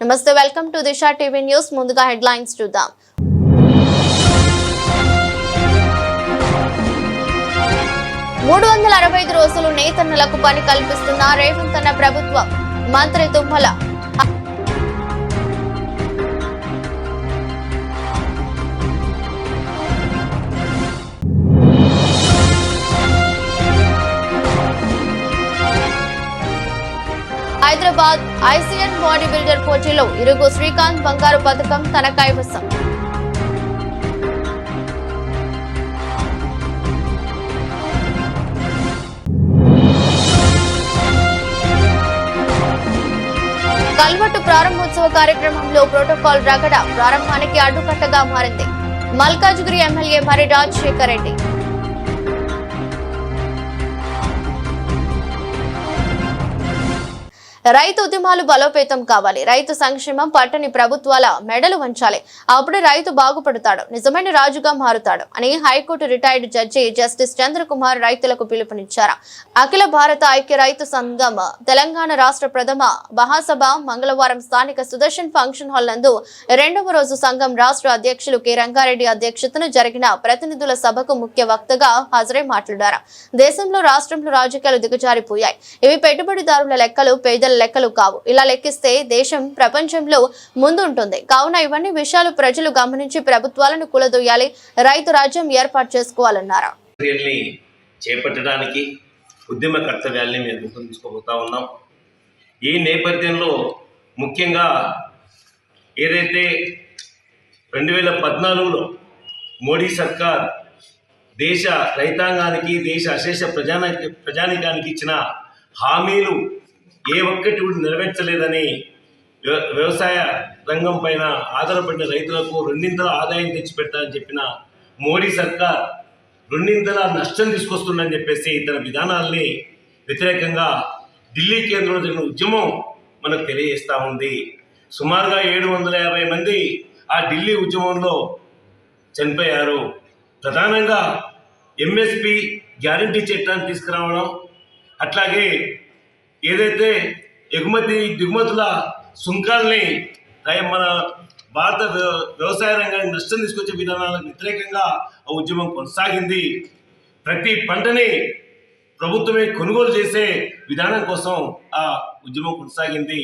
నమస్తే, welcome to Disha TV news. ముందుగా headlines చూద్దాం. మూడు 365 రోజులు నేతన్నలకు పని కల్పిస్తున్న రేవంత్ అన్న ప్రభుత్వం. మంత్రి Tummala. Hyderabad ICN body builder పోటీలో ఇరుగు శ్రీకాంత్ బంగారు పథకం తన కైవసం. కల్వట్టు ప్రారంభోత్సవ కార్యక్రమంలో ప్రోటోకాల్ రగడ ప్రారంభానికి అడ్డుకట్టగా మారింది. మల్కాజ్గిరి ఎమ్మెల్యే మరి రాజశేఖర్ రెడ్డి. రైతు ఉద్యమాలు బలోపేతం కావాలి. రైతు సంక్షేమం పట్టని ప్రభుత్వాల మెడలు వంచాలి. అప్పుడే రైతు బాగుపడతాడు, నిజమైన రాజుగా మారుతాడు అని high court retired judge justice Chandrakumar రైతులకు పిలుపునిచ్చారు. అఖిల భారత ఐక్య రైతు సంఘం తెలంగాణ రాష్ట్ర ప్రథమ మహాసభ మంగళవారం స్థానిక సుదర్శన్ ఫంక్షన్ హాల్ నందు 2వ రోజు సంఘం రాష్ట్ర అధ్యక్షులు కె రంగారెడ్డి అధ్యక్షతన జరిగిన ప్రతినిధుల సభకు ముఖ్య వక్తగా హాజరై మాట్లాడారు. దేశంలో రాష్ట్రంలో రాజకీయాలు దిగజారిపోయాయి. ఇవి పెట్టుబడిదారుల లెక్కలు, పేదల లెక్కలు కావు. ఇలా లెక్కిస్తే దేశం ప్రపంచంలో ముందుంటుంది. కావున ఇవన్నీ విషయాలు ప్రజలు గమనించి ప్రభుత్వాలను కూలదొయ్యాలి, రైతు రాజ్యం ఏర్పాటు చేసుకోవాలన్నారు. చేపట్టడానికి ఉద్యమ కర్తవ్యాల్ని మేము గుర్తుంచుకోబోతా ఉన్నాం. ఈ నేపథ్యంలో ముఖ్యంగా ఏదైతే 2014లో మోడీ సర్కార్ దేశ రైతాంగానికి, దేశ అశేష ప్రజానికానికి ఇచ్చిన హామీలు ఏ ఒక్కటి కూడా నెరవేర్చలేదని వ్యవసాయ రంగం పైన ఆధారపడిన రైతులకు రెండింతల ఆదాయం తెచ్చిపెడతారని చెప్పిన మోడీ సర్కార్ రెండింతల నష్టం తీసుకొస్తుందని చెప్పేసి తన విధానాల్ని వ్యతిరేకంగా ఢిల్లీ కేంద్రంలో జరిగిన ఉద్యమం మనకు తెలియజేస్తూ ఉంది. సుమారుగా 750 మంది ఆ ఢిల్లీ ఉద్యమంలో చనిపోయారు. ప్రధానంగా ఎంఎస్పి గ్యారంటీ చట్టాన్ని తీసుకురావడం, అట్లాగే ఏదైతే దిగుమతుల సుంకాల్ని మన భారత వ్యవసాయ రంగానికి నష్టం తీసుకొచ్చే విధానాలకు వ్యతిరేకంగా ఆ ఉద్యమం కొనసాగింది. ప్రతి పంటని ప్రభుత్వమే కొనుగోలు చేసే విధానం కోసం ఆ ఉద్యమం కొనసాగింది.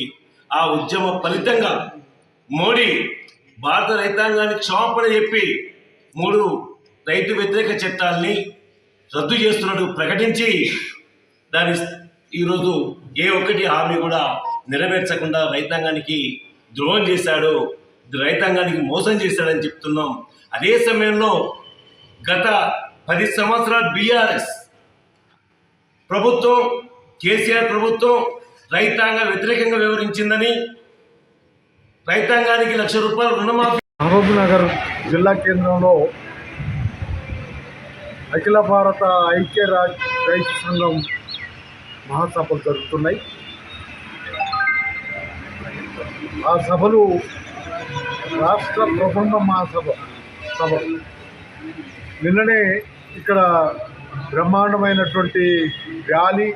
ఆ ఉద్యమ ఫలితంగా మోడీ భారత రైతాంగానికి క్షమాపణ చెప్పి 3 రైతు వ్యతిరేక చట్టాలని రద్దు చేస్తున్నట్టు ప్రకటించి దాని ఈరోజు ఏ ఒక్కటి హామీ కూడా నెరవేర్చకుండా రైతాంగానికి ద్రోహం చేశాడు, రైతాంగానికి మోసం చేశాడని చెప్తున్నాం. అదే సమయంలో గత 10 సంవత్సరాలు బీఆర్ఎస్ ప్రభుత్వం, కేసీఆర్ ప్రభుత్వం రైతాంగ వ్యతిరేకంగా వ్యవహరించిందని, రైతాంగానికి ₹1,00,000 రుణమాఫీ. మహబూబ్నగర్ జిల్లా కేంద్రంలో అఖిల భారత ఐక్య రైతు సంఘం మహాసభలు జరుగుతున్నాయి. ఆ సభలు రాష్ట్ర ప్రబంధ సభ నిన్ననే ఇక్కడ బ్రహ్మాండమైనటువంటి ర్యాలీ,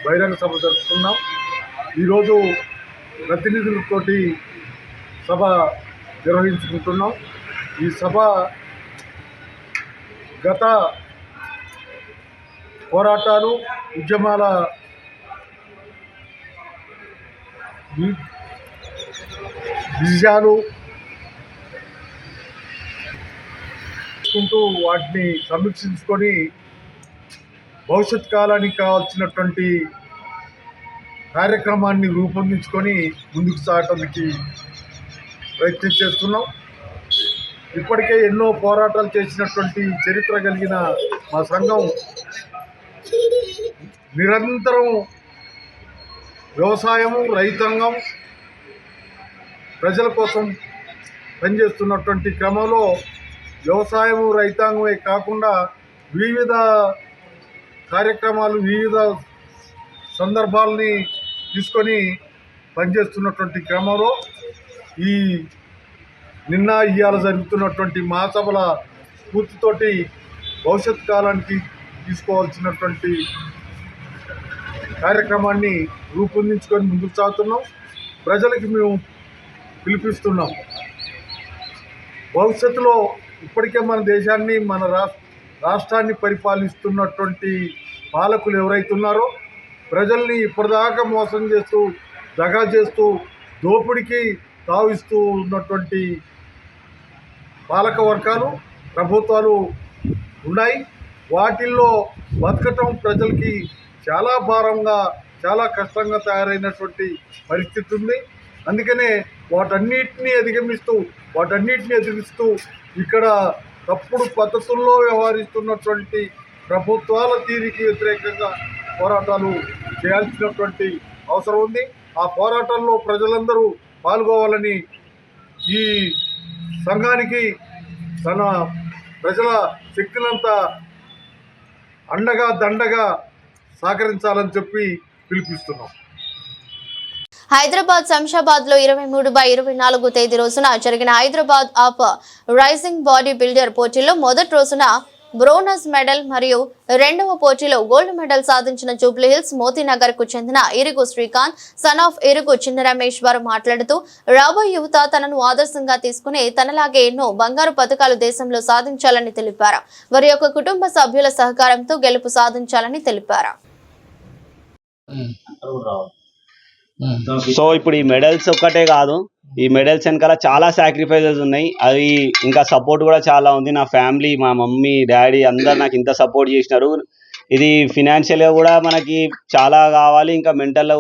బహిరంగ సభ జరుపుకున్నాం. ఈరోజు ప్రతినిధులతోటి సభ నిర్వహించుకుంటున్నాం. ఈ సభ గత పోరాటాలు, ఉద్యమాల విజయాలు వాటిని సమీక్షించుకొని భవిష్యత్ కాలానికి కావాల్సినటువంటి కార్యక్రమాన్ని రూపొందించుకొని ముందుకు సాగటానికి ప్రయత్నం చేస్తున్నాం. ఇప్పటికే ఎన్నో పోరాటాలు చేసినటువంటి చరిత్ర కలిగిన మా సంఘం నిరంతరం వ్యవసాయం, రైతాంగం, ప్రజల కోసం పనిచేస్తున్నటువంటి క్రమంలో వ్యవసాయం, రైతాంగమే కాకుండా వివిధ కార్యక్రమాలు, వివిధ సందర్భాలని తీసుకొని పనిచేస్తున్నటువంటి క్రమంలో ఈ నిన్న ఇవాళ జరుగుతున్నటువంటి మహాసభల స్ఫూర్తితోటి భవిష్యత్ కాలానికి తీసుకోవాల్సినటువంటి కార్యక్రమాన్ని రూపొందించుకొని ముందుకు సాగుతున్నాం. ప్రజలకి మేము పిలిపిస్తున్నాం. భవిష్యత్తులో ఇప్పటికే మన దేశాన్ని మన రాష్ట్రాన్ని పరిపాలిస్తున్నటువంటి పాలకులు ఎవరైతే ఉన్నారో ప్రజల్ని ఇప్పటిదాకా మోసం చేస్తూ దగా చేస్తూ దోపిడికి తావిస్తూ ఉన్నటువంటి పాలక వర్గాలు ప్రభుత్వాలు ఉన్నాయి. వాటిల్లో బతకటం ప్రజలకి చాలా భారంగా చాలా కష్టంగా తయారైనటువంటి పరిస్థితి ఉంది. అందుకనే వాటన్నిటినీ ఎదిరిస్తూ ఇక్కడ తప్పుడు పద్ధతుల్లో వ్యవహరిస్తున్నటువంటి ప్రభుత్వాల తీరుకి వ్యతిరేకంగా పోరాటాలు చేయాల్సినటువంటి అవసరం ఉంది. ఆ పోరాటంలో ప్రజలందరూ పాల్గొవాలని ఈ సంఘానికి తన ప్రజల శక్తులంతా అండగా దండగా సహకరించాలని చెప్పి పిలిపిస్తున్నాం. హైదరాబాద్ శంషాబాద్ లో 23/24 తేదీ రోజున జరిగిన Hyderabad of rising body builder పోటీలో మొదటి రోజున బ్రోనస్ మెడల్ మరియు రెండవ పోటీలో గోల్డ్ మెడల్ సాధించిన జూబ్లీహిల్స్ మోతీనగర్ కు చెందిన ఇరుగు శ్రీకాంత్ సన్ ఆఫ్ ఇరుగు చిన్న రమేశ్వర్ మాట్లాడుతూ రాబోయే యువత తనను ఆదర్శంగా తీసుకుని తనలాగే ఎన్నో బంగారు పథకాలు దేశంలో సాధించాలని తెలిపారు. వారి యొక్క కుటుంబ సభ్యుల సహకారంతో గెలుపు సాధించాలని తెలిపారు. సో ఇప్పుడు ఈ మెడల్స్ ఒక్కటే కాదు, ఈ మెడల్స్ వెనకాల చాలా సాక్రిఫైజెస్ ఉన్నాయి. అవి ఇంకా సపోర్ట్ కూడా చాలా ఉంది. నా ఫ్యామిలీ, మా మమ్మీ డాడీ అందరు నాకు ఇంత సపోర్ట్ చేసినారు. ఇది ఫినాన్షియల్గా కూడా మనకి చాలా కావాలి, ఇంకా మెంటల్గా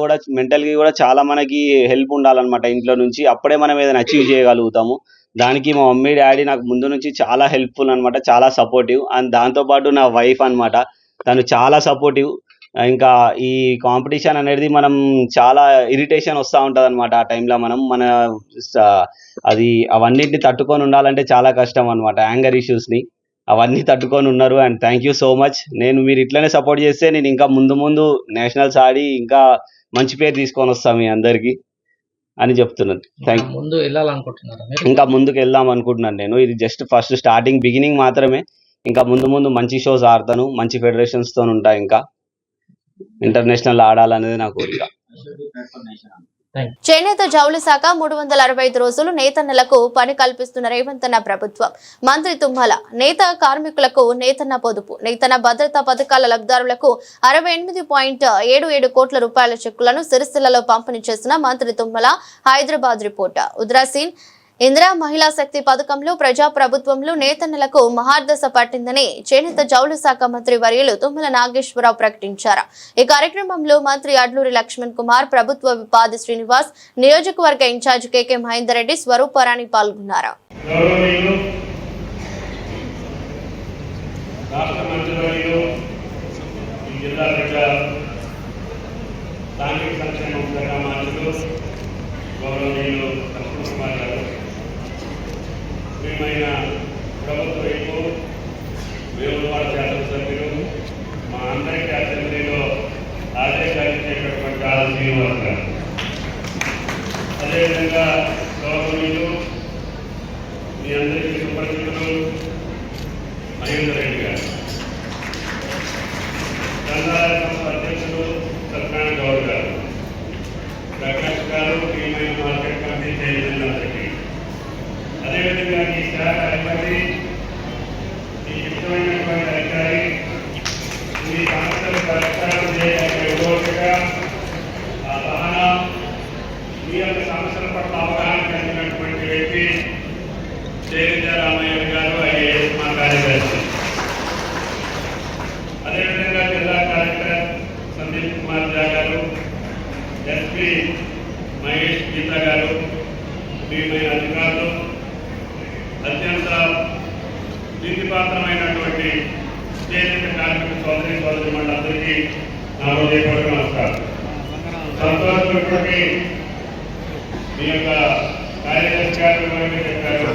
కూడా చాలా మనకి హెల్ప్ ఉండాలన్నమాట ఇంట్లో నుంచి. అప్పుడే మనం ఏదైనా అచీవ్ చేయగలుగుతాము. దానికి మా మమ్మీ డాడీ నాకు ముందు నుంచి చాలా హెల్ప్ఫుల్ అనమాట, చాలా సపోర్టివ్. అండ్ దాంతోపాటు నా వైఫ్ అనమాట, తను చాలా సపోర్టివ్. ఇంకా ఈ కాంపిటీషన్ అనేది మనం చాలా ఇరిటేషన్ వస్తూ ఉంటుంది అనమాట. ఆ టైంలో మన అవన్నిటిని తట్టుకొని ఉండాలంటే చాలా కష్టం అనమాట. యాంగర్ ఇష్యూస్ని అవన్నీ తట్టుకొని ఉన్నారు. And thank you so much. మీరు ఇట్లనే సపోర్ట్ చేస్తే నేను ఇంకా ముందు నేషనల్స్ ఆడి ఇంకా మంచి పేరు తీసుకొని వస్తాను మీ అందరికీ అని చెప్తున్నాను. Thank you. ముందు వెళ్ళాలనుకుంటున్నారా? ఇంకా ముందుకు వెళ్దాం అనుకుంటున్నాను నేను. ఇది జస్ట్ ఫస్ట్ స్టార్టింగ్ బిగినింగ్ మాత్రమే. ఇంకా ముందు మంచి షోస్ ఆడతాను, మంచి ఫెడరేషన్స్తో ఉంటా, ఇంకా ఇంటర్నేషనల్ ఆడాలనేది నా కోరిక. చేనేత జౌళి శాఖ 365 రోజులు నేతన్నలకు పని కల్పిస్తున్న రేవంతన్న ప్రభుత్వం. మంత్రి తుమ్మల నేత కార్మికులకు నేతన్న పొదుపు, నేతన్న భద్రతా పథకాల లబ్ధిదారులకు 68.77 కోట్ల రూపాయల చెక్కులను సిరిసిల్లలో పంపిణీ చేసిన మంత్రి తుమ్మల. హైదరాబాద్ రిపోర్టర్ ఉద్రాసీన్. ఇందిరా మహిళా శక్తి పథకంలో ప్రజా ప్రభుత్వంలో నేతన్నలకు మహార్దశ పట్టిందని చేనేత జౌళి శాఖ మంత్రి వర్యులు తుమ్మల నాగేశ్వరరావు ప్రకటించారు. ఈ కార్యక్రమంలో మంత్రి అడ్లూరి లక్ష్మణ్ కుమార్, ప్రభుత్వ విపాది శ్రీనివాస్, నియోజకవర్గ ఇన్ఛార్జ్ కేకే మహేందర్ రెడ్డి, స్వరూపారాణి పాల్గొన్నారు. ప్రియమైన ప్రభుత్వ వైపు వేములవాడ శాసనసభ్యులు, మా అందరికీ అసెంబ్లీలో ఆదేశాలిచ్చేటటువంటి ఆర్ శ్రీనివాస్ గారు, అదేవిధంగా గౌరవనీయులు మీ అందరికీ సుపరిచితులు మహేందర్ రెడ్డి గారు, గ్రంథాలయ సంస్థ అధ్యక్షులు సత్యనారాయణ గౌడ్ గారు, ప్రకాష్ గారు, ప్రియమైన మార్కెట్ కమిటీ చైర్మన్ అందరికీ, అదేవిధంగా ఈ శాఖ అధికారి, ఈ ఇష్టమైనటువంటి అధికారి, ఈ సమస్యలు పరిష్కారం చేయడానికి ఓపికగా ఆ సహనం, మీ యొక్క సమస్యల పట్ల అవగాహన కలిగినటువంటి వ్యక్తి శైలజ రామయ్య గారు, ఐఏఎస్ మా కార్యదర్శి. అదేవిధంగా జిల్లా కలెక్టర్ సందీప్ కుమార్ ఝా గారు, ఎస్పీ మహేష్ గీత గారు, ప్రియమైన అధికారులు, అత్యంత నీతిపాత్రమైనటువంటి చేనేత కార్మిక సోదరి మండలందరికీ నా హృదయపూర్వక నమస్కారం. సంతోషమైనటువంటి మీ యొక్క కార్యదర్శి గారు చెప్పారు.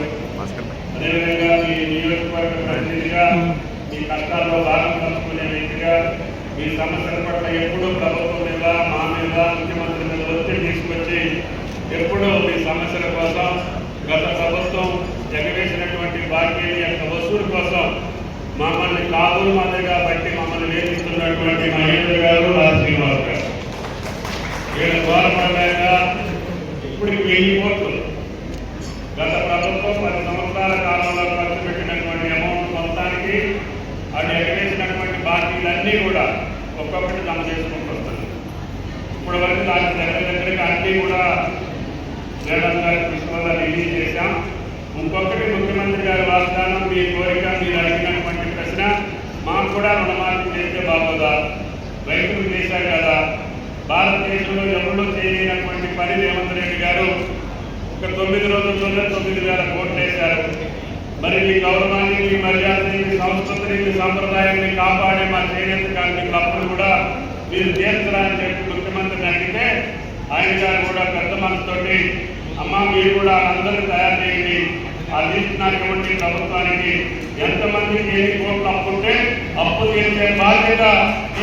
అదేవిధంగా మీ నియోజకవర్గ ప్రతినిధిగా మీ కష్టాల్లో భాగం పంచుకునే వ్యక్తిగా మీ సమస్యల పట్ల ఎప్పుడూ ప్రభుత్వం మీద, మా మీద, ముఖ్యమంత్రి మీద ఒత్తిడి తీసుకొచ్చి ఎప్పుడూ మీ సమస్యల కోసం గత ప్రభుత్వం ఎగవేసినటువంటి బాకీని యొక్క వసూలు కోసం మమ్మల్ని కాబూలు మాదిరిగా బట్టి మమ్మల్ని వేధిస్తున్నటువంటి మహేంద్ర గారు, ఆర్ శ్రీనివాస్ గారు, వీళ్ళ ద్వారపడ్డాక ఇప్పటికి 1000 కోట్లు గత ప్రభుత్వం 10 సంవత్సరాల కాలంలో ఖర్చు పెట్టినటువంటి అమౌంట్ మొత్తానికి అది ఎగరేసినటువంటి బాకీలన్నీ కూడా ఒక్కొక్కటి జమ చేసుకుంటూ వస్తుంది. ఇప్పుడు వరకు దాని దగ్గరికి అన్నీ కూడా జగన్ గారి కృషి వల్ల రిలీజ్ చేశాం. ఇంకొకటి ముఖ్యమంత్రి గారి వాగ్దానం, మీ కోరిక, మీరు అడిగినటువంటి ప్రశ్న, మాకు కూడా రుణమాఫీ చేస్తే బాగోదా? రైతులు చేశారు కదా. భారతదేశంలో ఎవరు చేయలేనటువంటి పని రేవంత్ రెడ్డి గారు ఒక 9 రోజుల్లోనే 9,000 కోట్లు వేశారు. మరి మీ గౌరవాన్ని, మీ మర్యాదని, మీ సంస్కృతిని, మీ సాంప్రదాయాన్ని కాపాడే మా చేనేత కార్మికుల అప్పులు కూడా మీరు తీర్చడానికి చెప్పి ముఖ్యమంత్రిని అడిగితే ఆయన గారు కూడా పెద్ద మనసుతోటి, అమ్మ మీరు కూడా అందరూ తయారు చేయండి, అది ఇచ్చినటువంటి ప్రభుత్వానికి ఎంతమందికి ఎన్ని కోట్లు అప్పుంటే అప్పు తీర్చే బాధ్యత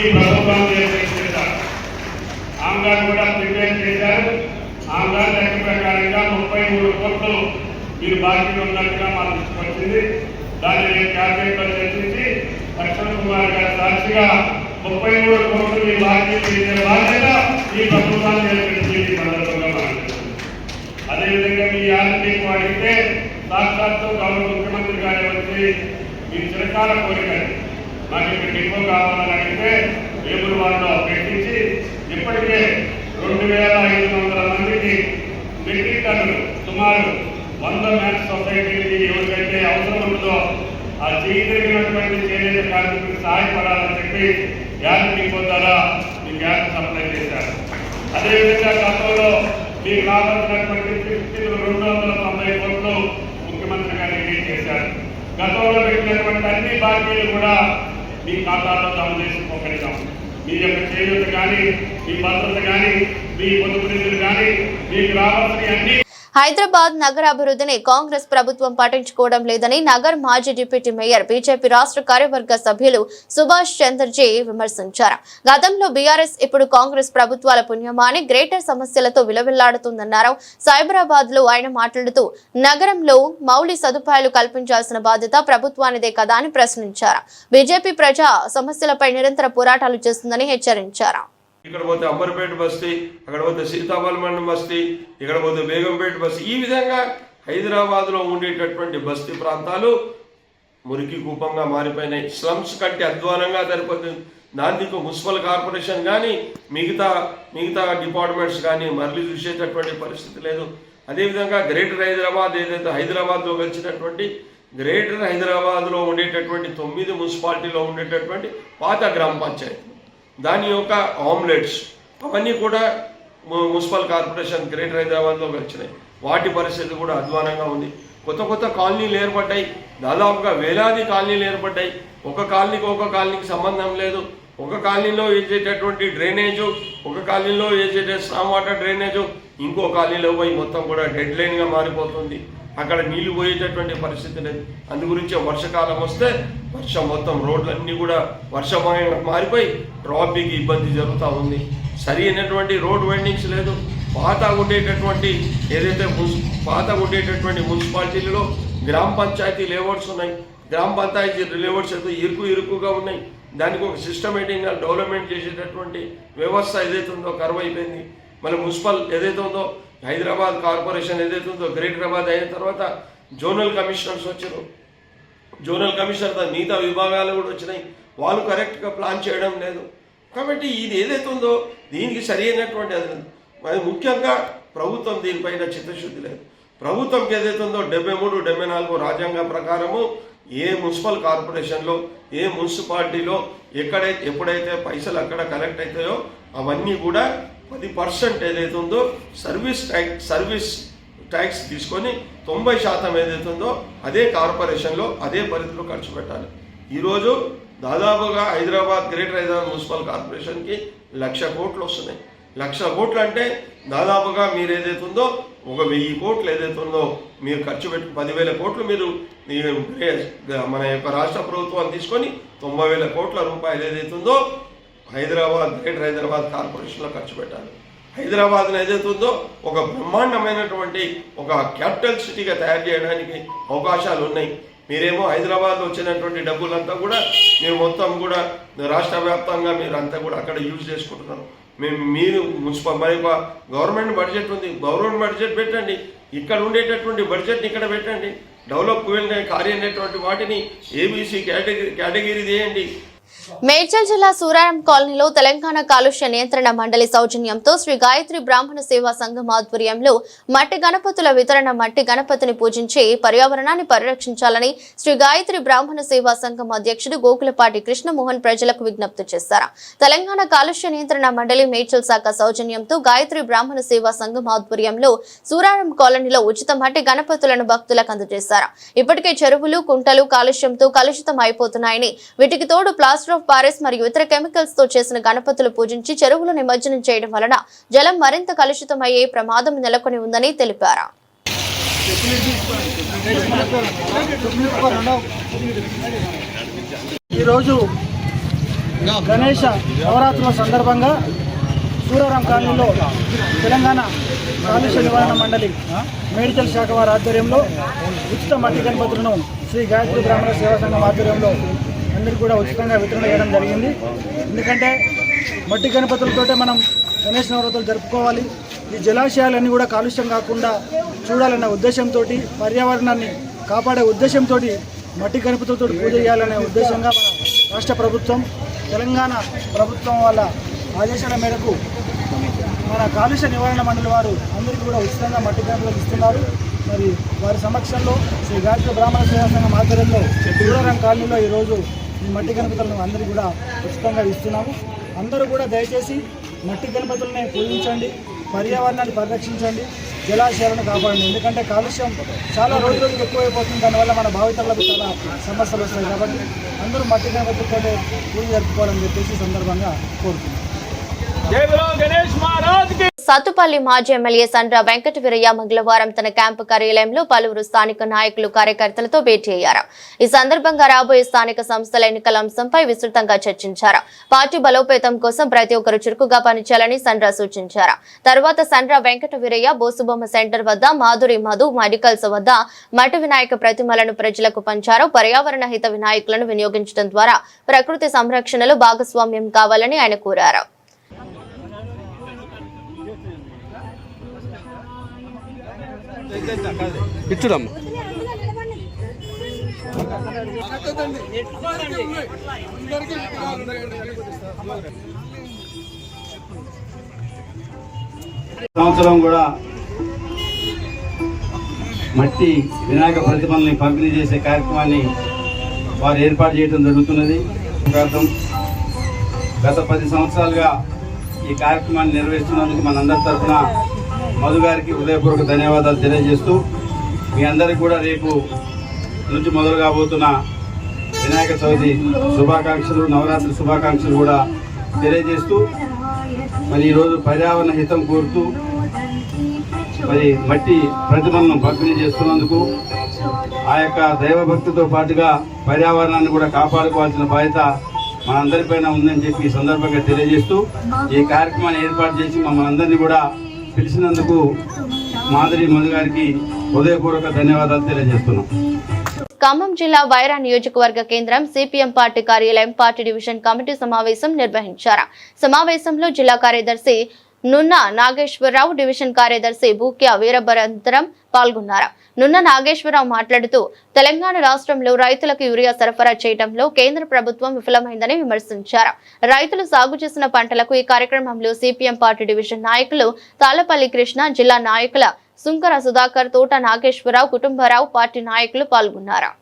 ఈ ప్రభుత్వాన్ని చేశారు. ఆమె గారు కూడా ప్రిపేర్ చేశారు. ఆమె గారి లెక్క ప్రకారంగా 33 కోట్లు మీరు బాధ్యత ఉన్నట్టుగా మా దృష్టికి వచ్చింది. దాన్ని నేను క్యాబినెట్లో చర్చించి లక్ష్మణ్ కుమార్ గారి సాక్షిగా 33 కోట్లు మీ బాధ్యత తీర్చే బాధ్యత ఈ ప్రభుత్వాన్ని ఏర్పడింది. సందర్భంగా మాట్లాడుతుంది. అదేవిధంగా మీ ఆర్థిక అడిగితే సాక్షాత్తు గౌరవ ముఖ్యమంత్రి గారు వచ్చి మీ చిరకాల కోరికలు మాకు ఇక్కడ డిపో కావాలని అడిగితే వేములవాడలో పెట్టించి ఇప్పటికే 2,500 మందికి మెట్రిక్ టన్నులు సుమారు 100 మ్యాక్స్ సొసైటీకి ఎవరికైతే అవసరం ఉంటుందో ఆ చేయగలిగినటువంటి చేనేత కార్మికులకు సహాయపడాలని చెప్పి గ్యాస్ డిపో ద్వారా ఈ గ్యాస్ సప్లై చేశారు. అదేవిధంగా గతంలో మీకు రావాల్సినటువంటి 290 కోట్లు ముఖ్యమంత్రి గారు రిలీజ్ చేశారు. గతంలో పెట్టినటువంటి అన్ని బాకీలు కూడా మీ ఖాతాలో జమ చేసుకోగలిగాం. మీ యొక్క చేయూత కానీ, మీ భద్రత కానీ, మీ పొదుపు నిధులు కానీ, మీకు రావాల్సిన అన్ని. హైదరాబాద్ నగర అభివృద్ధిని కాంగ్రెస్ ప్రభుత్వం పట్టించుకోవడం లేదని నగర్ మాజీ డిప్యూటీ మేయర్ బీజేపీ రాష్ట్ర కార్యవర్గ సభ్యులు సుభాష్ చంద్రజీ విమర్శించారు. గతంలో బీఆర్ఎస్, ఇప్పుడు కాంగ్రెస్ ప్రభుత్వాల పుణ్యమాని గ్రేటర్ సమస్యలతో విలవిల్లాడుతుందన్నారు. సైబరాబాద్ లో ఆయన మాట్లాడుతూ నగరంలో మౌలిక సదుపాయాలు కల్పించాల్సిన బాధ్యత ప్రభుత్వానిదే కదా అని ప్రశ్నించారు. బీజేపీ ప్రజా సమస్యలపై నిరంతర పోరాటాలు చేస్తుందని హెచ్చరించారు. ఇక్కడ పోతే అంబర్పేట బస్తీ, అక్కడ పోతే సీతాఫల్ మండలం బస్తీ, ఇక్కడ పోతే బేగంపేట బస్తీ, ఈ విధంగా హైదరాబాద్లో ఉండేటటువంటి బస్తీ ప్రాంతాలు మురికి కూపంగా మారిపోయినాయి. స్లమ్స్ కంటే అధ్వానంగా సరిపోతుంది. దానికి మున్సిపల్ కార్పొరేషన్ కానీ మిగతా డిపార్ట్మెంట్స్ కానీ మరలి చూసేటటువంటి పరిస్థితి లేదు. అదేవిధంగా గ్రేటర్ హైదరాబాద్ ఏదైతే హైదరాబాద్లో కలిసినటువంటి గ్రేటర్ హైదరాబాద్లో ఉండేటటువంటి 9 మున్సిపాలిటీలో ఉండేటటువంటి పాత గ్రామ పంచాయతీ, దాని యొక్క ఆమ్లెట్స్ అవన్నీ కూడా మున్సిపల్ కార్పొరేషన్ గ్రేటర్ హైదరాబాద్లో వచ్చినాయి. వాటి పరిస్థితి కూడా అధ్వానంగా ఉంది. కొత్త కాలనీలు ఏర్పడ్డాయి. దాదాపుగా వేలాది కాలనీలు ఏర్పడ్డాయి. ఒక కాలనీకి సంబంధం లేదు. ఒక కాలనీలో వేసేటటువంటి డ్రైనేజు, ఒక కాలనీలో వేసేట స్టామ్ వాటర్ డ్రైనేజు ఇంకో కాలనీలో పోయి మొత్తం కూడా డెడ్ లైన్గా మారిపోతుంది. అక్కడ నీళ్లు పోయేటటువంటి పరిస్థితి లేదు. అందు గురించి వర్షాకాలం వస్తే వర్షం మొత్తం రోడ్లన్నీ కూడా వర్షమయంగా మారిపోయి ట్రాఫిక్ ఇబ్బంది జరుగుతూ ఉంది. సరి అయినటువంటి రోడ్ వైండింగ్స్ లేదు. పాత ఉండేటటువంటి మున్సిపాలిటీలలో గ్రామ పంచాయతీ లేఅవుట్స్ ఉన్నాయి. గ్రామ పంచాయతీ లేఅవుట్స్ అయితే ఇరుకుగా ఉన్నాయి. దానికి ఒక సిస్టమేటిక్గా డెవలప్మెంట్ చేసేటటువంటి వ్యవస్థ ఏదైతే ఉందో కరువు అయిపోయింది. మళ్ళీ మున్సిపల్ ఏదైతే ఉందో హైదరాబాద్ కార్పొరేషన్ ఏదైతే ఉందో గ్రేటర్ హైదరాబాద్ అయిన తర్వాత జోనల్ కమిషనర్స్ వచ్చారు. జోనల్ కమిషనర్ మిగతా విభాగాలు కూడా వచ్చినాయి. వాళ్ళు కరెక్ట్గా ప్లాన్ చేయడం లేదు. కాబట్టి ఇది ఏదైతే ఉందో దీనికి సరి అయినటువంటి అది ముఖ్యంగా ప్రభుత్వం దీనిపైన చిత్తశుద్ధి లేదు. ప్రభుత్వంకి ఏదైతే ఉందో 73, 74 రాజ్యాంగం ప్రకారము ఏ మున్సిపల్ కార్పొరేషన్లో ఏ మున్సిపాలిటీలో ఎప్పుడైతే పైసలు అక్కడ కలెక్ట్ అవుతాయో అవన్నీ కూడా 10% ఏదైతే ఉందో సర్వీస్ ట్యాక్స్ తీసుకొని 90% ఏదైతే ఉందో అదే కార్పొరేషన్లో అదే పరిధిలో ఖర్చు పెట్టాలి. ఈరోజు దాదాపుగా హైదరాబాద్ గ్రేటర్ హైదరాబాద్ మున్సిపల్ కార్పొరేషన్కి 1,00,000 కోట్లు వస్తున్నాయి. 1,00,000 కోట్లు అంటే దాదాపుగా మీరు ఏదైతే ఉందో 1,000 కోట్లు ఏదైతే ఉందో మీరు ఖర్చు పెట్టి 10,000 కోట్లు మీరు మన యొక్క రాష్ట్ర ప్రభుత్వం తీసుకొని 90,000 కోట్ల రూపాయలు ఏదైతే ఉందో హైదరాబాద్ గ్రేటర్ హైదరాబాద్ కార్పొరేషన్లో ఖర్చు పెట్టాలి. హైదరాబాద్లో ఏదైతే ఉందో ఒక బ్రహ్మాండమైనటువంటి ఒక క్యాపిటల్ సిటీగా తయారు చేయడానికి అవకాశాలు ఉన్నాయి. మీరేమో హైదరాబాద్లో వచ్చినటువంటి డబ్బులంతా కూడా మీరు మొత్తం కూడా రాష్ట్ర వ్యాప్తంగా మీరు అంతా కూడా అక్కడ యూజ్ చేసుకుంటున్నారు. మీరు మున్సిపల్ మరి గవర్నమెంట్ బడ్జెట్ ఉంది, గవర్నమెంట్ బడ్జెట్ పెట్టండి, ఇక్కడ ఉండేటటువంటి బడ్జెట్ని ఇక్కడ పెట్టండి, డెవలప్ కార్యమైనటువంటి వాటిని ఏబీసీ కేటగిరీ చేయండి. మేడ్చల్ జిల్లా సూరారం కాలనీలో తెలంగాణ కాలుష్య నియంత్రణ మండలి సౌజన్యంతో శ్రీ గాయత్రి బ్రాహ్మణ సేవా సంఘం ఆధ్వర్యంలో మట్టి గణపతుల వితరణ. మట్టి గణపతిని పూజించి పర్యావరణాన్ని పరిరక్షించాలని శ్రీ గాయత్రి బ్రాహ్మణ సేవా సంఘం అధ్యక్షుడు గోకులపాటి కృష్ణమోహన్ ప్రజలకు విజ్ఞప్తి చేశారు. తెలంగాణ కాలుష్య నియంత్రణ మండలి మేడ్చల్ శాఖ సౌజన్యంతో గాయత్రి బ్రాహ్మణ సేవా సంఘం ఆధ్వర్యంలో సూరారం కాలనీలో ఉచిత మట్టి గణపతులను భక్తులకు అందజేశారు. ఇప్పటికే చెరువులు, కుంటలు కాలుష్యంతో కలుషితం అయిపోతున్నాయని, వీటికి తోడు ప్లాస్టర్ ఆఫ్ పారిస్ మరియు ఇతర కెమికల్స్ తో చేసిన గణపతులు పూజించి చెరువులు నిమజ్జనం చేయడం వలన జలం మరింత కలుషితమయ్యే ప్రమాదం నెలకొని ఉందని తెలిపారు. ఈరోజు గణేష నవరాత్రుల సందర్భంగా సూరారం కాలనీలో తెలంగాణ కాలుష్య నివారణ మండలి మేడ్చల్ శాఖ వారి ఆధ్వర్యంలో ఉచిత మట్టి గణపతులను శ్రీ గాయత్రి బ్రాహ్మణ సేవా సంఘం ఆధ్వర్యంలో అందరికీ కూడా ఉచితంగా వితరణ చేయడం జరిగింది. ఎందుకంటే మట్టి గణపతులతోటే మనం గణేష్ నవరాత్రులు జరుపుకోవాలి. ఈ జలాశయాలన్నీ కూడా కాలుష్యం కాకుండా చూడాలనే ఉద్దేశంతో, పర్యావరణాన్ని కాపాడే ఉద్దేశంతో మట్టి గణపతులతో పూజ చేయాలనే ఉద్దేశంగా మన రాష్ట్ర ప్రభుత్వం, తెలంగాణ ప్రభుత్వం వాళ్ళ ఆదేశాల మేరకు మన కాలుష్య నివారణ మండలి వారు అందరికీ కూడా ఉచితంగా మట్టి గణపతులు ఇస్తున్నారు. మరి వారి సమక్షంలో శ్రీ గాయత్రి బ్రాహ్మణ సేవా సంఘం ఆధ్వర్యంలో సూరారం కాలనీలో ఈరోజు ఈ మట్టి గణపతులను అందరికీ కూడా ఉచితంగా ఇస్తున్నాము. అందరూ కూడా దయచేసి మట్టి గణపతులనే పూజించండి, పర్యావరణాన్ని పరిరక్షించండి, జలాశయాలను కాపాడండి. ఎందుకంటే కాలుష్యం చాలా రోజులకు ఎక్కువైపోతుంది, దానివల్ల మన భావితరులకు చాలా సమస్యలు వస్తాయి. కాబట్టి అందరూ మట్టి గణపతులతో పూజ జరుపుకోవాలని చెప్పేసి సందర్భంగా కోరుతున్నాం. సత్తుపల్లి మాజీ ఎమ్మెల్యే సండ్ర వెంకట వీరయ్య మంగళవారం తన క్యాంపు కార్యాలయంలో పలువురు స్థానిక నాయకులు, కార్యకర్తలతో భేటీ అయ్యారు. ఈ సందర్భంగా రాబోయే స్థానిక సంస్థల ఎన్నికల అంశంపై విస్తృతంగా చర్చించారు. పార్టీ బలోపేతం కోసం ప్రతి ఒక్కరు చురుకుగా పనిచేయాలని సండ్ర సూచించారు. తర్వాత సండ్ర వెంకట వీరయ్య బోసుబొమ్మ సెంటర్ వద్ద మాధురి మధు మెడికల్స్ వద్ద మట్టి వినాయక ప్రతిమలను ప్రజలకు పంచారు. పర్యావరణ హిత వినాయకులను వినియోగించడం ద్వారా ప్రకృతి సంరక్షణలో భాగస్వామ్యం కావాలని ఆయన కోరారు. సంవత్సరం కూడా మట్టి వినాయక ప్రతిమల్ని పంపిణీ చేసే కార్యక్రమాన్ని వారు ఏర్పాటు చేయడం జరుగుతున్నది. గత 10 సంవత్సరాలుగా ఈ కార్యక్రమాన్ని నిర్వహిస్తున్నందుకు మనందరి తరఫున మధు గారికి హృదయపూర్వక ధన్యవాదాలు తెలియజేస్తూ, మీ అందరికీ కూడా రేపు నుంచి మొదలు కాబోతున్న వినాయక చవితి శుభాకాంక్షలు, నవరాత్రి శుభాకాంక్షలు కూడా తెలియజేస్తూ, మరి ఈరోజు పర్యావరణ హితం కోరుతూ మరి మట్టి ప్రతిమలను పంపిణీ చేస్తున్నందుకు ఆ యొక్క దైవభక్తితో పాటుగా పర్యావరణాన్ని కూడా కాపాడుకోవాల్సిన బాధ్యత మనందరిపైన ఉందని చెప్పి ఈ సందర్భంగా తెలియజేస్తూ, ఈ కార్యక్రమాన్ని ఏర్పాటు చేసి మమ్మల్ని అందరినీ కూడా పిలిచినందుకు మాధురి మధు గారికి హృదయపూర్వక ధన్యవాదాలు తెలియజేస్తున్నాం. ఖమ్మం జిల్లా వైరా నియోజకవర్గ కేంద్రం సిపిఎం పార్టీ కార్యాలయం పార్టీ డివిజన్ కమిటీ సమావేశం నిర్వహించారు. సమావేశంలో జిల్లా కార్యదర్శి నున్న నాగేశ్వరరావు, డివిజన్ కార్యదర్శి బూక్యా వీరభరంతరం పాల్గొన్నారు. నున్న నాగేశ్వరరావు మాట్లాడుతూ తెలంగాణ రాష్ట్రంలో రైతులకు యూరియా సరఫరా చేయడంలో కేంద్ర ప్రభుత్వం విఫలమైందని విమర్శించారు. రైతులు సాగు చేసిన పంటలకు ఈ కార్యక్రమంలో సిపిఎం పార్టీ డివిజన్ నాయకులు తాళ్లపల్లి కృష్ణ, జిల్లా నాయకుల సుంకర సుధాకర్, తోట నాగేశ్వరరావు, కుటుంబరావు, పార్టీ నాయకులు పాల్గొన్నారు.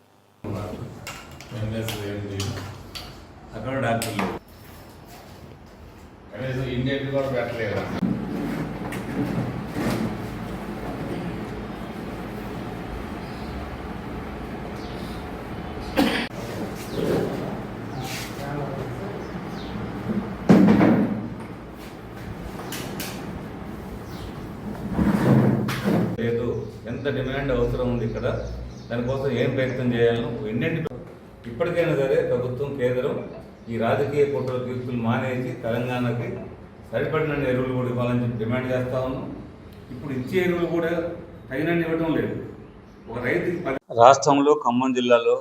లేదు, ఎంత డిమాండ్ అవసరం ఉంది ఇక్కడ, దానికోసం ఏం ప్రయత్నం చేయాలను ఇప్పటికైనా సరే ప్రభుత్వం, కేంద్రం ఈ రాజకీయ కుట్రల తీర్పులు మానేసి తెలంగాణకి సరిపడిన ఎరువులు కూడా ఇవ్వాలని చెప్పి డిమాండ్ చేస్తా ఉన్నాం. ఇప్పుడు ఇచ్చే ఎరువులు కూడా తగినన్ని ఇవ్వడం లేదు. ఒక రైతుకి రాష్ట్రంలో ఖమ్మం జిల్లాలో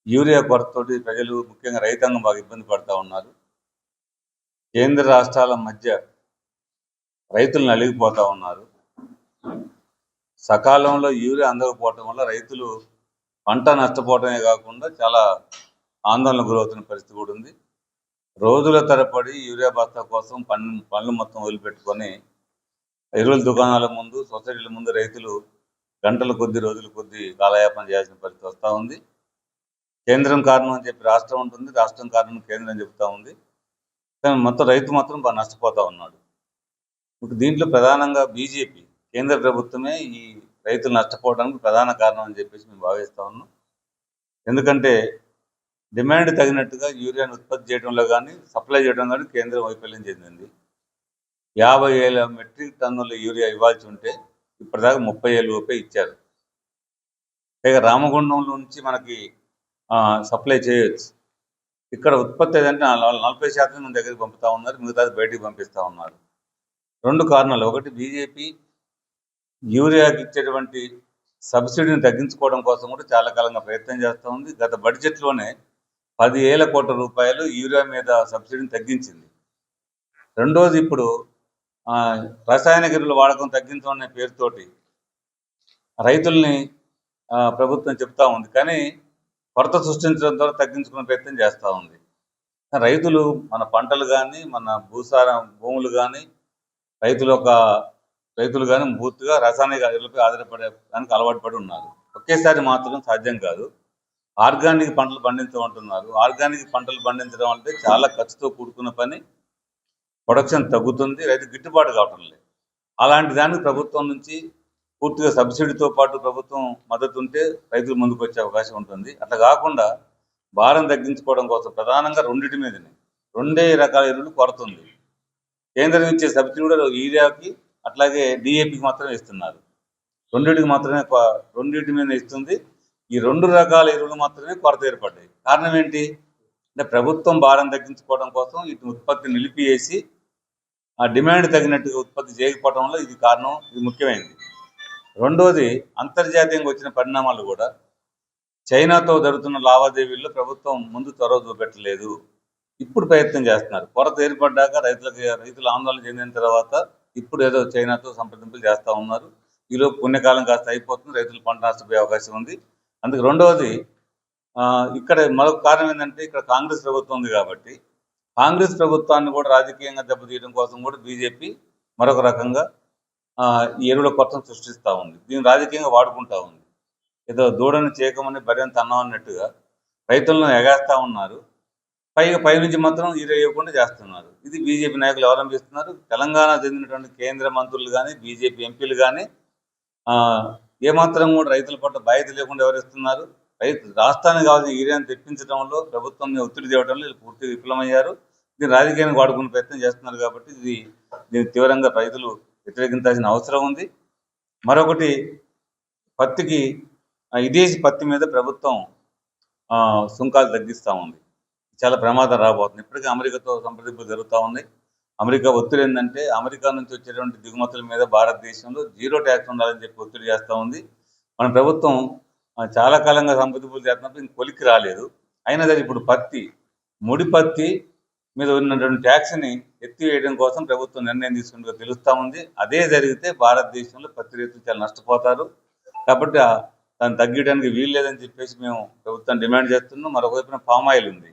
యూరియా కొరతతోటి ప్రజలు, ముఖ్యంగా రైతాంగం బాగా ఇబ్బంది పడుతూ ఉన్నారు. కేంద్ర రాష్ట్రాల మధ్య రైతులు నలిగిపోతూ ఉన్నారు. సకాలంలో యూరియా అందకపోవటం వల్ల రైతులు పంట నష్టపోవటమే కాకుండా చాలా ఆందోళనకు గురవుతున్న పరిస్థితి కూడా ఉంది. రోజుల తరబడి యూరియా బస్తా కోసం పనులు మొత్తం వదిలిపెట్టుకొని ఎరువుల దుకాణాల ముందు, సొసైటీల ముందు రైతులు గంటల కొద్ది, రోజుల కొద్ది కాలయాపన చేయాల్సిన పరిస్థితి వస్తూ ఉంది. కేంద్రం కారణం అని చెప్పి రాష్ట్రం ఉంటుంది, రాష్ట్రం కారణం కేంద్రం చెప్తా ఉంది. కానీ మొత్తం రైతు మాత్రం బాగా నష్టపోతూ ఉన్నాడు. దీంట్లో ప్రధానంగా బీజేపీ కేంద్ర ప్రభుత్వమే ఈ రైతులు నష్టపోవడానికి ప్రధాన కారణం అని చెప్పేసి మేము భావిస్తూ ఉన్నాం. ఎందుకంటే డిమాండ్ తగినట్టుగా యూరియాను ఉత్పత్తి చేయడంలో కానీ సప్లై చేయడం కానీ కేంద్రం వైఫల్యం చెందింది. 50,000 మెట్రిక్ టన్నుల యూరియా ఇవ్వాల్సి ఉంటే ఇప్పటిదాకా 30,000 రూపాయలు ఇచ్చారు. పైగా రామగుండం నుంచి మనకి సప్లై చేయొచ్చు. ఇక్కడ ఉత్పత్తి ఏదంటే 40% మన దగ్గరికి పంపుతా ఉన్నారు, మిగతాది బయటికి పంపిస్తూ ఉన్నారు. 2 కారణాలు. ఒకటి, బీజేపీ యూరియాకి ఇచ్చేటువంటి సబ్సిడీని తగ్గించుకోవడం కోసం కూడా చాలా కాలంగా ప్రయత్నం చేస్తూ ఉంది. గత బడ్జెట్లోనే 10,000 కోట్ల రూపాయలు యూరియా మీద సబ్సిడీని తగ్గించింది. రెండోది, ఇప్పుడు రసాయనిక ఎరువుల వాడకం తగ్గించడం అనే పేరుతోటి రైతుల్ని ప్రభుత్వం చెప్తా ఉంది. కానీ కొరత సృష్టించడం ద్వారా తగ్గించుకునే ప్రయత్నం చేస్తూ ఉంది. రైతులు మన పంటలు కానీ, మన భూములు కానీ, రైతులు కానీ పూర్తిగా రసాయనిక ఎరువులపై ఆధారపడడానికి అలవాటు పడి ఉన్నారు. ఒకేసారి మాత్రం సాధ్యం కాదు. ఆర్గానిక్ పంటలు పండించమంటున్నారు. ఆర్గానిక్ పంటలు పండించడం అంటే చాలా ఖర్చుతో కూడుకున్న పని. ప్రొడక్షన్ తగ్గుతుంది, రైతు గిట్టుబాటు కావటం లేదు. అలాంటి దానికి ప్రభుత్వం నుంచి పూర్తిగా సబ్సిడీతో పాటు ప్రభుత్వం మద్దతు ఉంటే రైతులు ముందుకు వచ్చే అవకాశం ఉంటుంది. అట్లా కాకుండా భారం తగ్గించుకోవడం కోసం ప్రధానంగా రెండింటి మీదనే 2 రకాల ఎరువులు కొరత ఉంది. కేంద్రం ఇచ్చే సబ్సిడీ కూడా యూరియాకి అట్లాగే డిఏపికి మాత్రమే ఇస్తున్నారు. రెండింటి మీద ఇస్తుంది. ఈ 2 రకాల ఎరువులు మాత్రమే కొరత ఏర్పడ్డాయి. కారణం ఏంటి అంటే ప్రభుత్వం భారం తగ్గించుకోవడం కోసం ఇటు ఉత్పత్తి నిలిపివేసి ఆ డిమాండ్ తగినట్టుగా ఉత్పత్తి చేయకపోవడం వల్ల ఇది కారణం. ఇది ముఖ్యమైనది. రెండోది, అంతర్జాతీయంగా వచ్చిన పరిణామాలు కూడా. చైనాతో జరుగుతున్న లావాదేవీల్లో ప్రభుత్వం ముందు చొరవ చూపెట్టలేదు. ఇప్పుడు ప్రయత్నం చేస్తున్నారు. కొరత ఏర్పడ్డాక రైతులు ఆందోళన చెందిన తర్వాత ఇప్పుడు ఏదో చైనాతో సంప్రదింపులు చేస్తూ ఉన్నారు. ఈలోపు పుణ్యకాలం కాస్త అయిపోతుంది, రైతులు పంట నష్టపోయే అవకాశం ఉంది. అందుకే రెండవది, ఇక్కడ మరొక కారణం ఏంటంటే ఇక్కడ కాంగ్రెస్ ప్రభుత్వం ఉంది కాబట్టి కాంగ్రెస్ ప్రభుత్వాన్ని కూడా రాజకీయంగా దెబ్బతీయడం కోసం కూడా బీజేపీ మరొక రకంగా ఈ ఎరువుల కొరతను సృష్టిస్తూ ఉంది. దీన్ని రాజకీయంగా వాడుకుంటూ ఉంది. ఏదో దూడని చేయకమని బర్రెని తన్నాం అన్నట్టుగా రైతులను ఎగేస్తూ ఉన్నారు. పైనుంచి మాత్రం ఇవ్వకుండా చేస్తున్నారు. ఇది బీజేపీ నాయకులు అవలంబిస్తున్నారు. తెలంగాణ చెందినటువంటి కేంద్ర మంత్రులు కానీ, బీజేపీ ఎంపీలు కానీ ఏమాత్రం కూడా రైతుల పట్ల బాధ్యత లేకుండా వ్యవహరిస్తున్నారు. రాష్ట్రానికి కావాల్సిన యూరియాను తెప్పించడంలో, ప్రభుత్వం ఒత్తిడి తేవడంలో పూర్తిగా విఫలమయ్యారు. దీన్ని రాజకీయానికి వాడుకునే ప్రయత్నం చేస్తున్నారు. కాబట్టి దీన్ని తీవ్రంగా రైతులు వ్యతిరేకించాల్సిన అవసరం ఉంది. మరొకటి, పత్తికి విదేశీ పత్తి మీద ప్రభుత్వం సుంకాలు తగ్గిస్తూ ఉంది. చాలా ప్రమాదం రాబోతుంది. ఇప్పటికీ అమెరికాతో సంప్రదింపులు జరుగుతూ ఉన్నాయి. అమెరికా ఒత్తిడి ఏంటంటే అమెరికా నుంచి వచ్చేటువంటి దిగుమతుల మీద భారతదేశంలో 0 ట్యాక్స్ ఉండాలని చెప్పి ఒత్తిడి చేస్తూ ఉంది. మన ప్రభుత్వం చాలా కాలంగా సంప్రదింపులు చేస్తున్నప్పుడు కొలిక్కి రాలేదు. అయినా సరే ఇప్పుడు ముడి పత్తి మీద ఉన్నటువంటి ట్యాక్స్ని ఎత్తివేయడం కోసం ప్రభుత్వం నిర్ణయం తీసుకున్నట్టుగా తెలుస్తూ ఉంది. అదే జరిగితే భారతదేశంలో పత్తి రైతులు చాలా నష్టపోతారు. కాబట్టి దాన్ని తగ్గించడానికి వీలు లేదని చెప్పేసి మేము ప్రభుత్వం డిమాండ్ చేస్తున్నాం. మరొకవైపున పామాయిల్ ఉంది.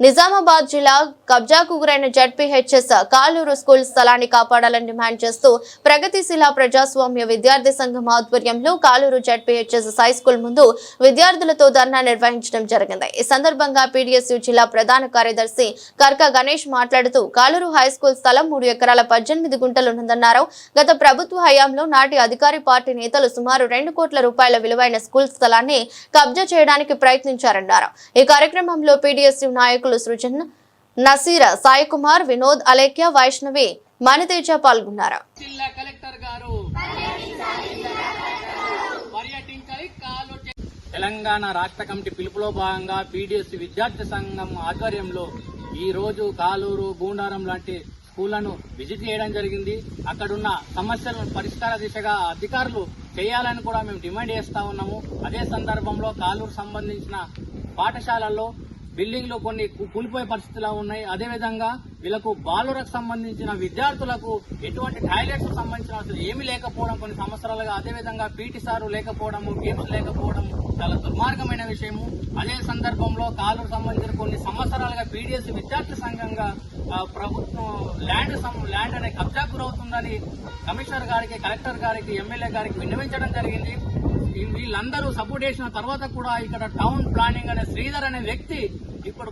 నిజామాబాద్ జిల్లా కబ్జాకు గురైన జడ్పీహెచ్ఎస్ కాలూరు స్కూల్ స్థలాన్ని కాపాడాలని డిమాండ్ చేస్తూ ప్రగతిశీల ప్రజాస్వామ్య విద్యార్థి సంఘం ఆధ్వర్యంలో కాలూరు జడ్పీహెచ్ఎస్ హై స్కూల్ ముందు విద్యార్థులతో ధర్నా నిర్వహించడం జరిగింది. ఈ సందర్భంగా పీడీఎస్యూ జిల్లా ప్రధాన కార్యదర్శి కర్క గణేష్ మాట్లాడుతూ కాలూరు హై స్కూల్ స్థలం 3 ఎకరాల 18 గుంటలు ఉన్నదన్నారు. గత ప్రభుత్వ హయాంలో నాటి అధికారి పార్టీ నేతలు సుమారు 2 కోట్ల రూపాయల విలువైన స్కూల్ స్థలాన్ని కబ్జా చేయడానికి ప్రయత్నించారన్నారు. ఈ కార్యక్రమంలో పీడీఎస్యూ నాయకులు సృజన్, నసీర్, సాయి కుమార్, వినోద్, అలేఖ్య, వైష్ణవి, మణితేజ పాల్గొన్నారు. తెలంగాణ రాష్ట్ర కమిటీ పిలుపులో భాగంగా పీడీఎస్ విద్యార్థి సంఘం ఆధ్వర్యంలో ఈ రోజు కాలూరు, గూండారం లాంటి స్కూళ్లను విజిట్ చేయడం జరిగింది. అక్కడున్న సమస్యలను పరిష్కార దిశగా అధికారులు చేయాలని కూడా మేము డిమాండ్ చేస్తా ఉన్నాము. అదే సందర్భంలో కాలూరు సంబంధించిన పాఠశాలల్లో బిల్డింగ్లు కొన్ని కూలిపోయే పరిస్థితులు ఉన్నాయి. అదేవిధంగా వీళ్ళకు బాలురకు సంబంధించిన విద్యార్థులకు ఎటువంటి టాయిలెట్స్ సంబంధించిన అసలు ఏమీ లేకపోవడం కొన్ని సంవత్సరాలుగా, అదేవిధంగా పీటీ సారు లేకపోవడము, గేమ్స్ లేకపోవడం చాలా దుర్మార్గమైన విషయము. అదే సందర్భంలో కాలుకు సంబంధించిన కొన్ని సంవత్సరాలుగా పీడిఎస్ విద్యార్థి సంఘంగా ప్రభుత్వం ల్యాండ్ అనే కబ్జా గురవుతుందని కమిషనర్ గారికి, కలెక్టర్ గారికి, ఎమ్మెల్యే గారికి విన్నవించడం జరిగింది. వీళ్ళందరూ సపోర్ట్ చేసిన తర్వాత కూడా ఇక్కడ టౌన్ ప్లానింగ్ అనే శ్రీధర్ అనే వ్యక్తి ఇప్పుడు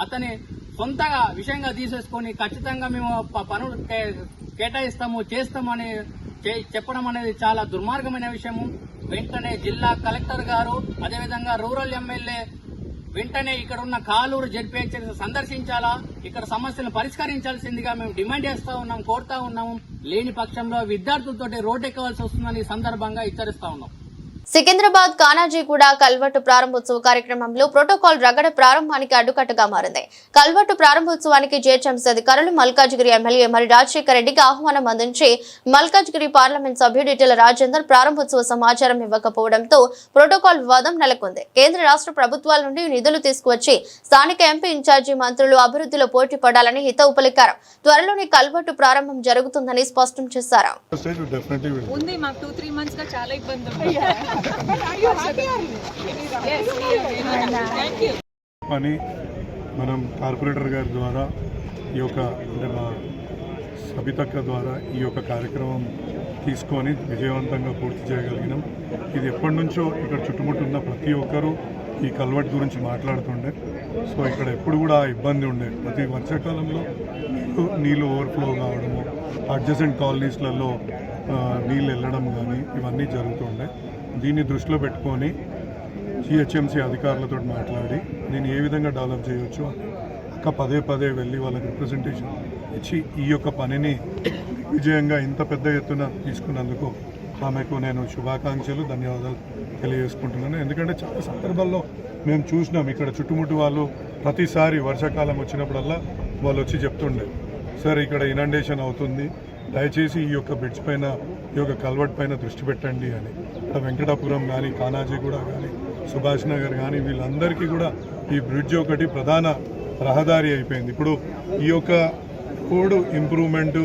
అతని సొంతగా విషయంగా తీసేసుకొని ఖచ్చితంగా మేము పనులు కేటాయిస్తాము, చేస్తామని చెప్పడం అనేది చాలా దుర్మార్గమైన విషయము. వెంటనే జిల్లా కలెక్టర్ గారు, అదేవిధంగా రూరల్ ఎమ్మెల్యే వెంటనే ఇక్కడ ఉన్న కాలూరు జెడ్పీహెచ్ఎస్ సందర్శించాలా, ఇక్కడ సమస్యలను పరిష్కరించాల్సిందిగా మేము డిమాండ్ చేస్తా ఉన్నాం, కోరుతా ఉన్నాము. లేని పక్షంలో విద్యార్థులతోటి రోడ్డు ఎక్కవలసి వస్తుందని ఈ సందర్భంగా హెచ్చరిస్తా ఉన్నాం. సికింద్రాబాద్ కానాజీగూడ కల్వర్టు ప్రారంభోత్సవ కార్యక్రమంలో ప్రోటోకాల్ రగడ ప్రారంభానికి అడ్డుకట్టగా మారింది. కల్వర్టు ప్రారంభోత్సవానికి జీహెచ్ఎంసీ అధికారులు మల్కాజ్గిరి ఎమ్మెల్యే మరి రాజశేఖర రెడ్డికి ఆహ్వానం అందించి మల్కాజ్గిరి పార్లమెంట్ సభ్యుడు ఇటెల రాజేందర్ ప్రారంభోత్సవ సమాచారం ఇవ్వకపోవడంతో ప్రోటోకాల్ వివాదం నెలకొంది. కేంద్ర రాష్ట్ర ప్రభుత్వాల నుండి నిధులు తీసుకువచ్చి స్థానిక ఎంపీ ఇన్ఛార్జి మంత్రులు అభివృద్ధిలో పోటీ పడాలని హితవు పలికారు. త్వరలోనే కల్వర్టు ప్రారంభం జరుగుతుందని స్పష్టం చేశారు. అని మనం కార్పొరేటర్ గారి ద్వారా ఈ యొక్క అంటే మా సబితక్క ద్వారా ఈ యొక్క కార్యక్రమం తీసుకొని విజయవంతంగా పూర్తి చేయగలిగినాం. ఇది ఎప్పటి నుంచో ఇక్కడ చుట్టుముట్టున్న ప్రతి ఒక్కరూ ఈ కల్వర్ట్ గురించి మాట్లాడుతుండే. సో ఇక్కడ ఎప్పుడు కూడా ఇబ్బంది ఉండే, ప్రతి వర్షాకాలంలో నీళ్ళు ఓవర్ఫ్లో కావడము, అడ్జసెంట్ కాలనీస్లలో నీళ్ళు వెళ్ళడం కానీ ఇవన్నీ జరుగుతుండే. దీన్ని దృష్టిలో పెట్టుకొని జిహెచ్ఎంసీ అధికారులతో మాట్లాడి దీన్ని ఏ విధంగా డెవలప్ చేయవచ్చు ఇంకా పదే వెళ్ళి వాళ్ళకి రిప్రజెంటేషన్ ఇచ్చి ఈ యొక్క పనిని విజయంగా ఇంత పెద్ద ఎత్తున తీసుకున్నందుకు ఆమెకు నేను శుభాకాంక్షలు, ధన్యవాదాలు తెలియజేసుకుంటున్నాను. ఎందుకంటే చాలా సందర్భాల్లో మేము చూసినాం ఇక్కడ చుట్టుముట్టు వాళ్ళు ప్రతిసారి వర్షాకాలం వచ్చినప్పుడల్లా వాళ్ళు వచ్చి చెప్తుండే, సార్ ఇక్కడ ఇనండేషన్ అవుతుంది, దయచేసి ఈ యొక్క బ్రిడ్జ్ పైన, ఈ యొక్క కల్వర్ట్ పైన దృష్టి పెట్టండి అని. వెంకటాపురం కానీ, కానాజీగూడ కానీ, సుభాష్ నగర్ కానీ వీళ్ళందరికీ కూడా ఈ బ్రిడ్జ్ ఒకటి ప్రధాన రహదారి అయిపోయింది. ఇప్పుడు ఈ యొక్క road improvement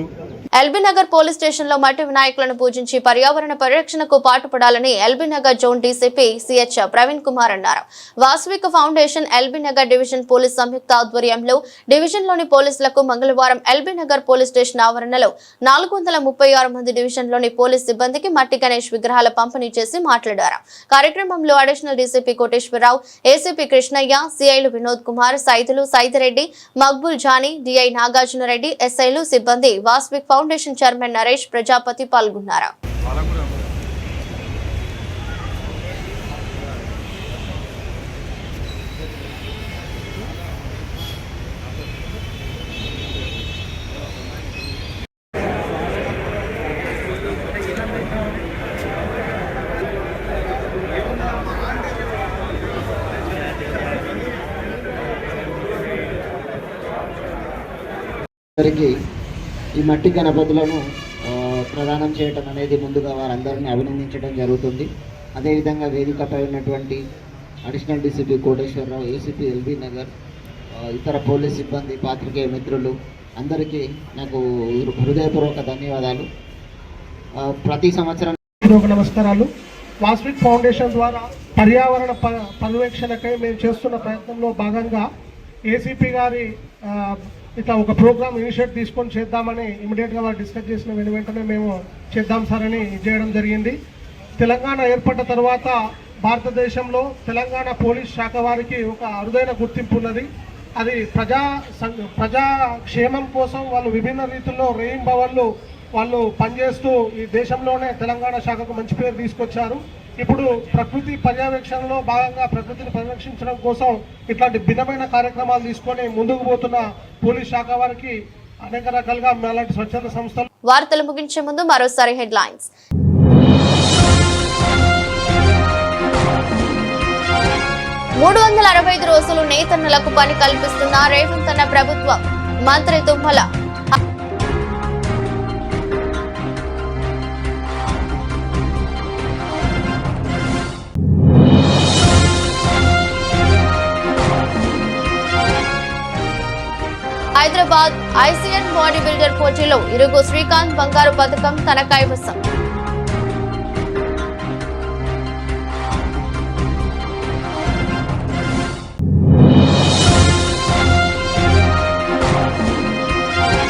LB Nagar police station లో మట్టి వినాయకులను పూజించి పర్యావరణ పరిరక్షణకు పాటుపడాలని LB Nagar zone DCP CH Praveen Kumar అన్నారు. Vasavika foundation LB Nagar division police సంయుక్త ఆధ్వర్యంలో డివిజన్లోని పోలీసులకు మంగళవారం ఎల్బీ నగర్ పోలీస్ స్టేషన్ ఆవరణలో 436 మంది డివిజన్లోని పోలీస్ సిబ్బందికి మట్టి గణేష్ విగ్రహాల పంపిణీ చేసి మాట్లాడారు. కార్యక్రమంలో additional DCP Koteswararao, ACP Krishnaiah, సిఐలు వినోద్ కుమార్, సైదులు సైదిరెడ్డి, మక్బుల్ జానీ, డిఐ నాగార్జునరెడ్డి, ఎస్ఐలు, సిబ్బంది, వాసవిక్ ఫౌండేషన్ చైర్మన్ నరేష్ ప్రజాపతి పాల్గొన్నారు. ఈ మట్టి గణపతులను ప్రదానం చేయటం అనేది ముందుగా వారందరినీ అభినందించడం జరుగుతుంది. అదేవిధంగా వేదికపై ఉన్నటువంటి additional DCP Koteswararao, ACP LB Nagar, ఇతర పోలీస్ సిబ్బంది, పాత్రికేయ మిత్రులు అందరికీ నాకు హృదయపూర్వక ధన్యవాదాలు. ప్రతి సంవత్సరం నమస్కారాలు. వాసవిక్ ఫౌండేషన్ ద్వారా పర్యావరణ పర్యవేక్షణకై మేము చేస్తున్న ప్రయత్నంలో భాగంగా ఏసీపీ గారి ఇట్లా ఒక ప్రోగ్రామ్ ఇనిషియేట్ తీసుకొని చేద్దామని ఇమీడియట్గా వాళ్ళు డిస్కస్ చేసిన వెంటనే మేము చేద్దాం సార్ అని చేయడం జరిగింది. తెలంగాణ ఏర్పడ్డ తర్వాత భారతదేశంలో తెలంగాణ పోలీస్ శాఖ వారికి ఒక అరుదైన గుర్తింపు ఉన్నది. అది ప్రజా క్షేమం కోసం వాళ్ళు విభిన్న రీతుల్లో రేయింబవళ్ళు వాళ్ళు పనిచేస్తూ ఈ దేశంలోనే తెలంగాణ శాఖకు మంచి పేరు తీసుకొచ్చారు. ఇప్పుడు ప్రకృతి పర్యవేక్షణలో భాగంగా ప్రకృతిని పరిరక్షించడం కోసం ఇట్లాంటి భిన్నమైన కార్యక్రమాలు తీసుకొని ముందుకు పోతున్న పోలీస్ శాఖ వారికి అనేక రకాలుగా అలాంటి స్వచ్ఛంద సంస్థలు. వార్తలు ముగించే ముందు మరోసారి హెడ్లైన్స్. 365 రోజులు నేతన్నలకు పని కల్పిస్తున్న రేవంత్ అన్న ప్రభుత్వం. మంత్రి Tummala. Hyderabad ICN body builder పోటీలో ఇరుగు శ్రీకాంత్ బంగారు పథకం తన కైవసం.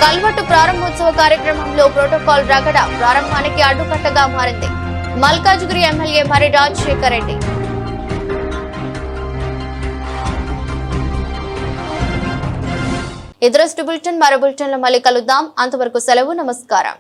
కల్వట్టు ప్రారంభోత్సవ కార్యక్రమంలో ప్రోటోకాల్ రగడ ప్రారంభానికి అడ్డుకట్టగా మారింది. మల్కాజ్గిరి ఎమ్మెల్యే మరి రాజశేఖర్ రెడ్డి. ఇదరస్ట్ బులెటిన్ మరో బులెటిన్లో మళ్ళీ కలుద్దాం. అంతవరకు సెలవు. నమస్కారం.